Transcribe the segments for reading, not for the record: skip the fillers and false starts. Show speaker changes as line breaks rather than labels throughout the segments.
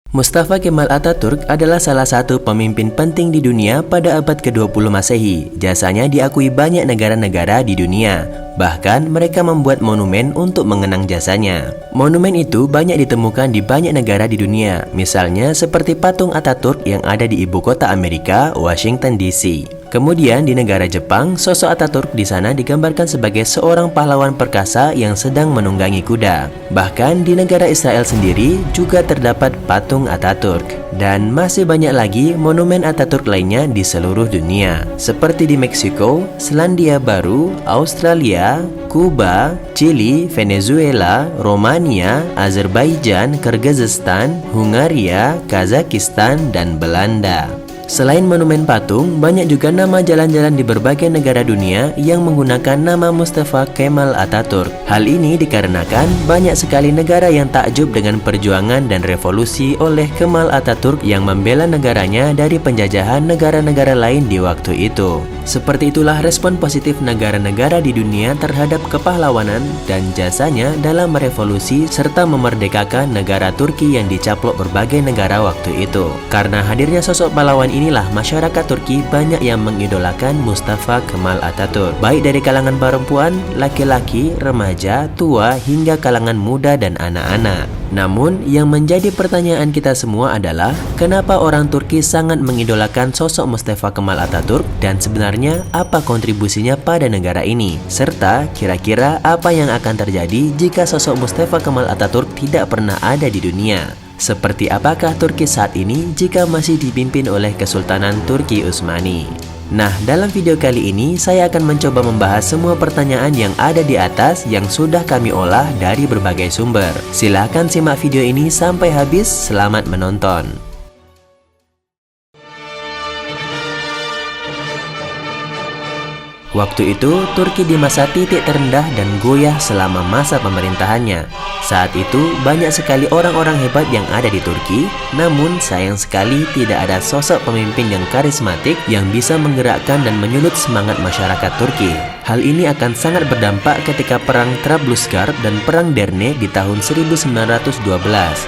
Mustafa Kemal Atatürk adalah salah satu pemimpin penting di dunia pada abad ke-20 Masehi. Jasanya diakui banyak negara-negara di dunia. Bahkan mereka membuat monumen untuk mengenang jasanya. Monumen itu banyak ditemukan di banyak negara di dunia. Misalnya seperti patung Atatürk yang ada di ibu kota Amerika, Washington DC. Kemudian di negara Jepang, sosok Atatürk di sana digambarkan sebagai seorang pahlawan perkasa yang sedang menunggangi kuda. Bahkan di negara Israel sendiri juga terdapat patung Atatürk. Dan masih banyak lagi monumen Atatürk lainnya di seluruh dunia. Seperti di Meksiko, Selandia Baru, Australia, Kuba, Chili, Venezuela, Romania, Azerbaijan, Kyrgyzstan, Hungaria, Kazakhstan, dan Belanda. Selain monumen patung, banyak juga nama jalan-jalan di berbagai negara dunia yang menggunakan nama Mustafa Kemal Atatürk. Hal ini dikarenakan banyak sekali negara yang takjub dengan perjuangan dan revolusi oleh Kemal Atatürk yang membela negaranya dari penjajahan negara-negara lain di waktu itu. Seperti itulah respon positif negara-negara di dunia terhadap kepahlawanan dan jasanya dalam merevolusi serta memerdekakan negara Turki yang dicaplok berbagai negara waktu itu. Karena hadirnya sosok pahlawan inilah masyarakat Turki banyak yang mengidolakan Mustafa Kemal Atatürk, baik dari kalangan perempuan, laki-laki, remaja, tua, hingga kalangan muda dan anak-anak. Namun, yang menjadi pertanyaan kita semua adalah kenapa orang Turki sangat mengidolakan sosok Mustafa Kemal Atatürk dan sebenarnya apa kontribusinya pada negara ini? Serta kira-kira apa yang akan terjadi jika sosok Mustafa Kemal Atatürk tidak pernah ada di dunia? Seperti apakah Turki saat ini jika masih dipimpin oleh Kesultanan Turki Utsmani? Nah, dalam video kali ini saya akan mencoba membahas semua pertanyaan yang ada di atas yang sudah kami olah dari berbagai sumber. Silahkan simak video ini sampai habis, selamat menonton. Waktu itu, Turki di masa titik terendah dan goyah selama masa pemerintahannya. Saat itu, banyak sekali orang-orang hebat yang ada di Turki, namun sayang sekali tidak ada sosok pemimpin yang karismatik yang bisa menggerakkan dan menyulut semangat masyarakat Turki. Hal ini akan sangat berdampak ketika Perang Trablusgarp dan Perang Derne di tahun 1912.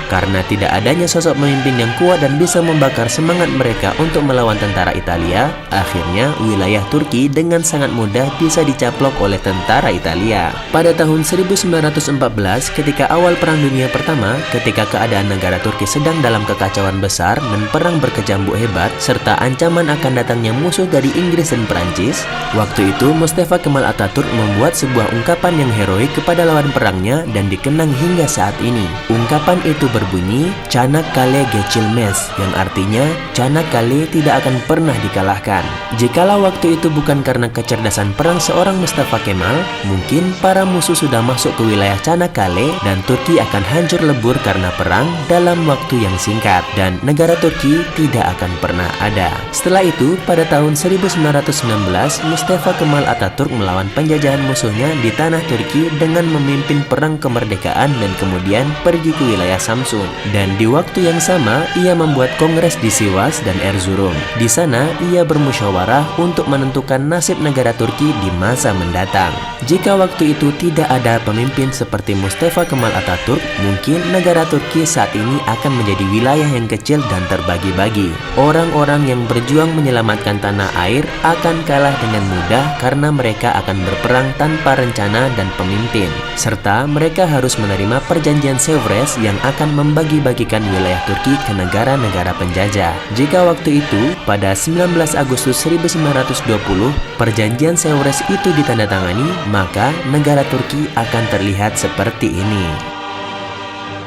Karena tidak adanya sosok pemimpin yang kuat dan bisa membakar semangat mereka untuk melawan tentara Italia, akhirnya wilayah Turki dengan sangat mudah bisa dicaplok oleh tentara Italia. Pada tahun 1914, ketika awal Perang Dunia Pertama, ketika keadaan negara Turki sedang dalam kekacauan besar dan perang berkecambuk hebat, serta ancaman akan datangnya musuh dari Inggris dan Perancis, waktu itu Mustafa Kemal Atatürk membuat sebuah ungkapan yang heroik kepada lawan perangnya dan dikenang hingga saat ini. Ungkapan itu berbunyi, "Çanakkale geçilmez," yang artinya, Çanakkale tidak akan pernah dikalahkan. Jikalau waktu itu bukan karena kecerdasan perang seorang Mustafa Kemal, mungkin para musuh sudah masuk ke wilayah Çanakkale dan Turki akan hancur lebur karena perang dalam waktu yang singkat dan negara Turki tidak akan pernah ada. Setelah itu, pada tahun 1919, Mustafa Kemal Atatürk melawan penjajahan musuhnya di tanah Turki dengan memimpin perang kemerdekaan dan kemudian pergi ke wilayah Samsun. Dan di waktu yang sama, ia membuat kongres di Sivas dan Erzurum. Di sana, ia bermusyawarah untuk menentukan nasib negara Turki di masa mendatang. Jika waktu itu tidak ada pemimpin seperti Mustafa Kemal Atatürk, mungkin negara Turki saat ini akan menjadi wilayah yang kecil dan terbagi-bagi. Orang-orang yang berjuang menyelamatkan tanah air akan kalah dengan mudah karena mereka akan berperang tanpa rencana dan pemimpin. Serta mereka harus menerima perjanjian Sevres yang akan membagi-bagikan wilayah Turki ke negara-negara penjajah. Jika waktu itu, pada 19 Agustus 1920, perjanjian Sevres itu ditandatangani, maka negara Turki akan terlihat seperti ini.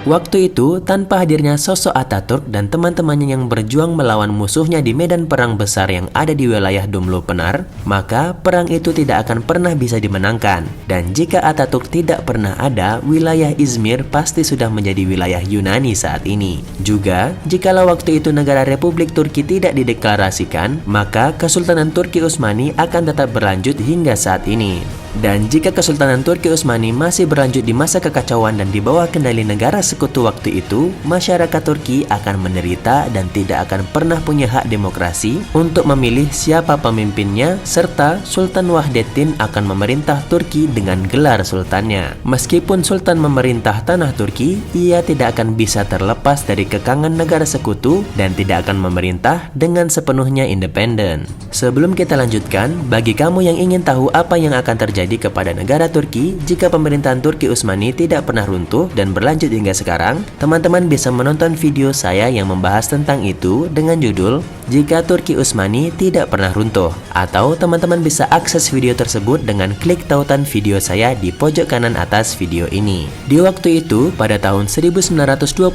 Waktu itu, tanpa hadirnya sosok Atatürk dan teman-temannya yang berjuang melawan musuhnya di medan perang besar yang ada di wilayah Dumlupınar, maka perang itu tidak akan pernah bisa dimenangkan. Dan jika Atatürk tidak pernah ada, wilayah Izmir pasti sudah menjadi wilayah Yunani saat ini. Juga, jikalau waktu itu negara Republik Turki tidak dideklarasikan, maka Kesultanan Turki Utsmani akan tetap berlanjut hingga saat ini. Dan jika Kesultanan Turki Utsmani masih berlanjut di masa kekacauan dan di bawah kendali negara sekutu waktu itu, masyarakat Turki akan menderita dan tidak akan pernah punya hak demokrasi untuk memilih siapa pemimpinnya, serta Sultan Wahidettin akan memerintah Turki dengan gelar sultannya. Meskipun Sultan memerintah tanah Turki, ia tidak akan bisa terlepas dari kekangan negara sekutu dan tidak akan memerintah dengan sepenuhnya independen. Sebelum kita lanjutkan, bagi kamu yang ingin tahu apa yang akan terjadi kepada negara Turki jika pemerintahan Turki Utsmani tidak pernah runtuh dan berlanjut hingga sekarang, teman-teman bisa menonton video saya yang membahas tentang itu dengan judul Jika Turki Utsmani Tidak Pernah Runtuh, atau teman-teman bisa akses video tersebut dengan klik tautan video saya di pojok kanan atas video ini. Di waktu itu, pada tahun 1926,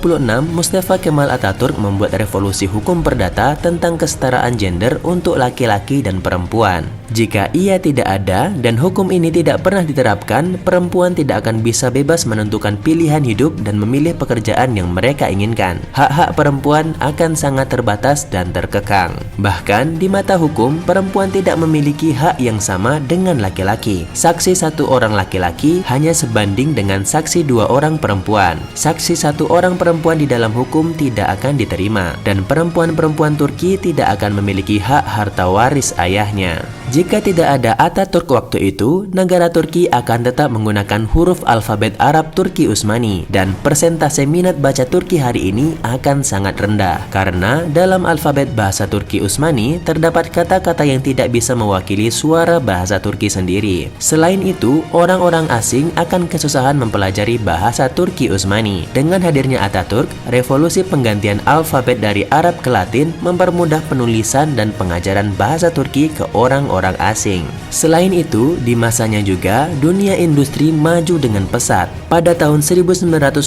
Mustafa Kemal Atatürk membuat revolusi hukum perdata tentang kesetaraan gender untuk laki-laki dan perempuan. Jika ia tidak ada dan hukum ini tidak pernah diterapkan, perempuan tidak akan bisa bebas menentukan pilihan hidup dan memilih pekerjaan yang mereka inginkan. Hak-hak perempuan akan sangat terbatas dan terkekang. Bahkan di mata hukum, perempuan tidak memiliki hak yang sama dengan laki-laki. Saksi satu orang laki-laki hanya sebanding dengan saksi dua orang perempuan. Saksi satu orang perempuan di dalam hukum tidak akan diterima, dan perempuan-perempuan Turki tidak akan memiliki hak harta waris ayahnya. Jika tidak ada Atatürk waktu itu, negara Turki akan tetap menggunakan huruf alfabet Arab Turki Utsmani, dan persentase minat baca Turki hari ini akan sangat rendah karena dalam alfabet bahasa Turki Utsmani terdapat kata-kata yang tidak bisa mewakili suara bahasa Turki sendiri. Selain itu, orang-orang asing akan kesusahan mempelajari bahasa Turki Utsmani. Dengan hadirnya Atatürk, revolusi penggantian alfabet dari Arab ke Latin mempermudah penulisan dan pengajaran bahasa Turki ke orang-orang asing. Selain itu, di masanya juga dunia industri maju dengan pesat. Pada tahun 1924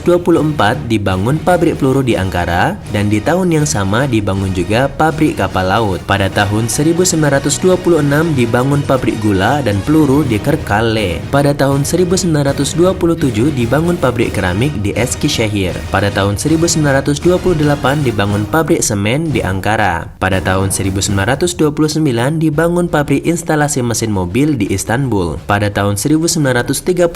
dibangun pabrik peluru di Ankara, dan di tahun yang sama dibangun juga pabrik kapal laut. Pada tahun 1926 dibangun pabrik gula dan peluru di Kırıkkale. Pada tahun 1927 dibangun pabrik keramik di Eskişehir. Pada tahun 1928 dibangun pabrik semen di Ankara. Pada tahun 1929 dibangun pabrik instalasi mesin mobil di Istanbul. Pada tahun 1934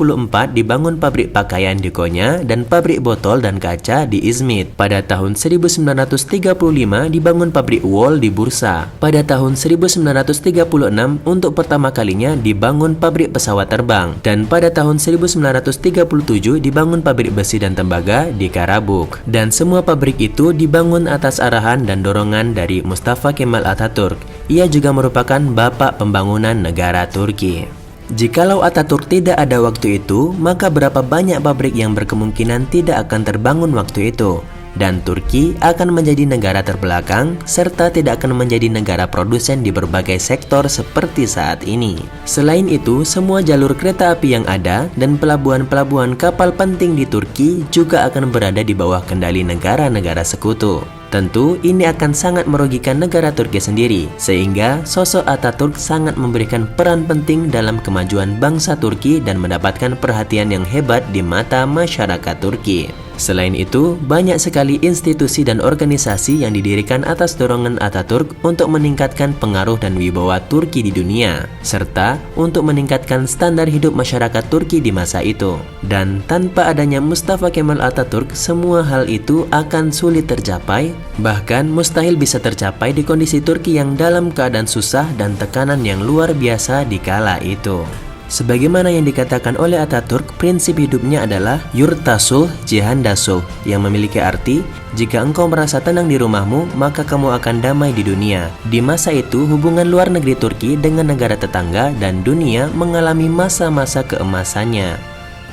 dibangun pabrik pakaian di Konya dan pabrik botol dan kaca di Izmit. Pada tahun 1935 dibangun pabrik wol di Bursa. Pada tahun 1936 untuk pertama kalinya dibangun pabrik pesawat terbang, dan pada tahun 1937 dibangun pabrik besi dan tembaga di Karabuk. Dan semua pabrik itu dibangun atas arahan dan dorongan dari Mustafa Kemal Atatürk. Ia juga merupakan bapak pembangunan negara Turki. Jikalau Atatürk tidak ada waktu itu, maka berapa banyak pabrik yang berkemungkinan tidak akan terbangun waktu itu, dan Turki akan menjadi negara terbelakang serta tidak akan menjadi negara produsen di berbagai sektor seperti saat ini. Selain itu, semua jalur kereta api yang ada dan pelabuhan-pelabuhan kapal penting di Turki juga akan berada di bawah kendali negara-negara sekutu. Tentu ini akan sangat merugikan negara Turki sendiri, sehingga sosok Atatürk sangat memberikan peran penting dalam kemajuan bangsa Turki dan mendapatkan perhatian yang hebat di mata masyarakat Turki. Selain itu, banyak sekali institusi dan organisasi yang didirikan atas dorongan Atatürk untuk meningkatkan pengaruh dan wibawa Turki di dunia, serta untuk meningkatkan standar hidup masyarakat Turki di masa itu. Dan tanpa adanya Mustafa Kemal Atatürk, semua hal itu akan sulit tercapai, bahkan mustahil bisa tercapai di kondisi Turki yang dalam keadaan susah dan tekanan yang luar biasa di kala itu. Sebagaimana yang dikatakan oleh Atatürk, prinsip hidupnya adalah yurtasul jihandasul, yang memiliki arti, jika engkau merasa tenang di rumahmu, maka kamu akan damai di dunia. Di masa itu, hubungan luar negeri Turki dengan negara tetangga dan dunia mengalami masa-masa keemasannya.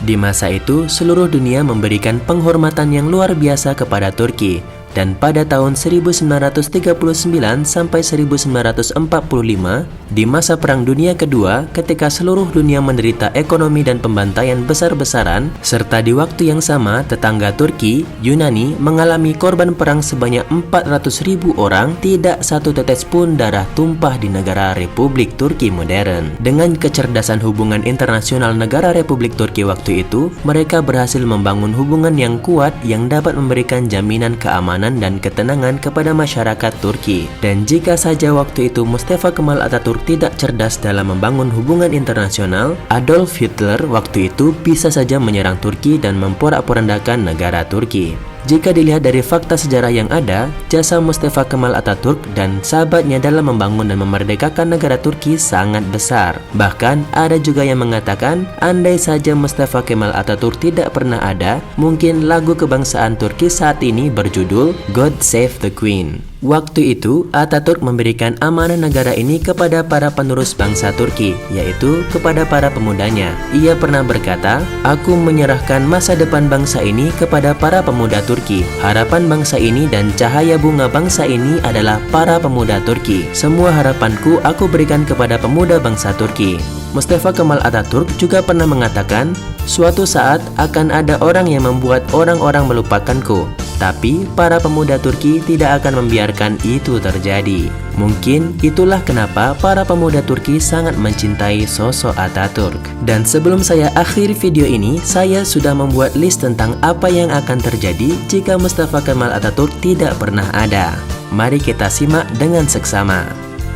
Di masa itu, seluruh dunia memberikan penghormatan yang luar biasa kepada Turki. Dan pada tahun 1939 sampai 1945, di masa Perang Dunia Kedua, ketika seluruh dunia menderita ekonomi dan pembantaian besar-besaran, serta di waktu yang sama tetangga Turki, Yunani, mengalami korban perang sebanyak 400.000 orang, tidak satu tetes pun darah tumpah di negara Republik Turki modern. Dengan kecerdasan hubungan internasional negara Republik Turki waktu itu, mereka berhasil membangun hubungan yang kuat yang dapat memberikan jaminan keamanan dan ketenangan kepada masyarakat Turki. Dan jika saja waktu itu Mustafa Kemal Atatürk Ataturk tidak cerdas dalam membangun hubungan internasional, Adolf Hitler waktu itu bisa saja menyerang Turki dan memporak-porandakan negara Turki. Jika dilihat dari fakta sejarah yang ada, jasa Mustafa Kemal Atatürk dan sahabatnya dalam membangun dan memerdekakan negara Turki sangat besar. Bahkan, ada juga yang mengatakan, andai saja Mustafa Kemal Atatürk tidak pernah ada, mungkin lagu kebangsaan Turki saat ini berjudul God Save the Queen. Waktu itu, Atatürk memberikan amanah negara ini kepada para penerus bangsa Turki, yaitu kepada para pemudanya. Ia pernah berkata, "Aku menyerahkan masa depan bangsa ini kepada para pemuda Turki. Harapan bangsa ini dan cahaya bunga bangsa ini adalah para pemuda Turki. Semua harapanku aku berikan kepada pemuda bangsa Turki." Mustafa Kemal Atatürk juga pernah mengatakan, "Suatu saat akan ada orang yang membuat orang-orang melupakanku. Tapi para pemuda Turki tidak akan membiarkan itu terjadi." Mungkin itulah kenapa para pemuda Turki sangat mencintai sosok Atatürk. Dan sebelum saya akhiri video ini, saya sudah membuat list tentang apa yang akan terjadi jika Mustafa Kemal Atatürk tidak pernah ada. Mari kita simak dengan seksama.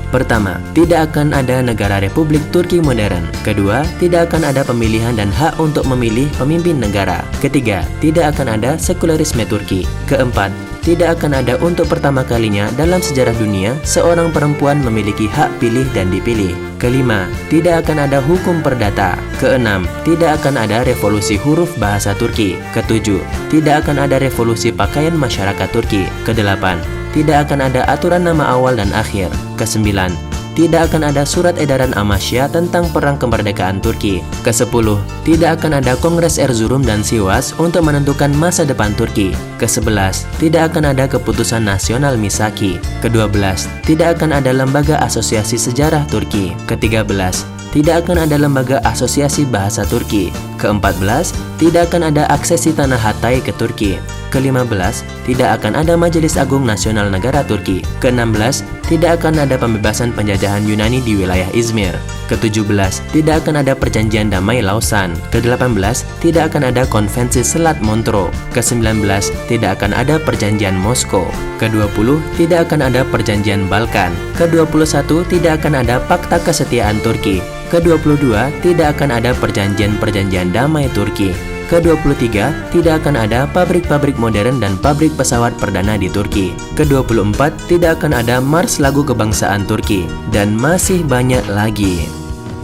Pertama, tidak akan ada negara Republik Turki modern. Kedua, tidak akan ada pemilihan dan hak untuk memilih pemimpin negara. Ketiga, tidak akan ada sekularisme Turki. Keempat, tidak akan ada untuk pertama kalinya dalam sejarah dunia seorang perempuan memiliki hak pilih dan dipilih. Kelima, tidak akan ada hukum perdata. Keenam, tidak akan ada revolusi huruf bahasa Turki. Ketujuh, tidak akan ada revolusi pakaian masyarakat Turki. Kedelapan, tidak akan ada aturan nama awal dan akhir. Kesembilan, tidak akan ada surat edaran Amasya tentang perang kemerdekaan Turki. Kesepuluh, tidak akan ada Kongres Erzurum dan Sivas untuk menentukan masa depan Turki. Kesebelas, tidak akan ada keputusan nasional Misaki. Kedua-belas, tidak akan ada lembaga asosiasi sejarah Turki. Ketiga-belas, tidak akan ada lembaga asosiasi bahasa Turki. Keempat-belas, tidak akan ada aksesi tanah Hatay ke Turki. Ke-15, tidak akan ada Majelis Agung Nasional Negara Turki. Ke-16, tidak akan ada pembebasan penjajahan Yunani di wilayah Izmir. Ke-17, tidak akan ada perjanjian damai Lausanne. Ke-18, tidak akan ada konvensi Selat Montreux. Ke-19, tidak akan ada perjanjian Moskow. Ke-20, tidak akan ada perjanjian Balkan. Ke-21, tidak akan ada Fakta Kesetiaan Turki. Ke-22, tidak akan ada perjanjian-perjanjian damai Turki. Ke-23, tidak akan ada pabrik-pabrik modern dan pabrik pesawat perdana di Turki. Ke-24, tidak akan ada Mars lagu kebangsaan Turki. Dan masih banyak lagi.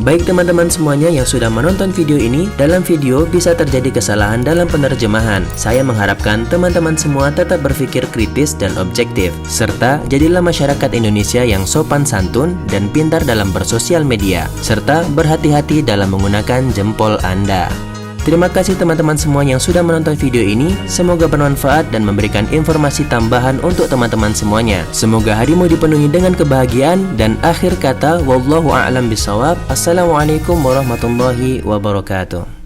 Baik teman-teman semuanya yang sudah menonton video ini, dalam video bisa terjadi kesalahan dalam penerjemahan. Saya mengharapkan teman-teman semua tetap berpikir kritis dan objektif, serta jadilah masyarakat Indonesia yang sopan santun dan pintar dalam bersosial media, serta berhati-hati dalam menggunakan jempol Anda. Terima kasih teman-teman semua yang sudah menonton video ini. Semoga bermanfaat dan memberikan informasi tambahan untuk teman-teman semuanya. Semoga harimu dipenuhi dengan kebahagiaan. Dan akhir kata, wallahu a'lam bishawab. Assalamualaikum warahmatullahi wabarakatuh.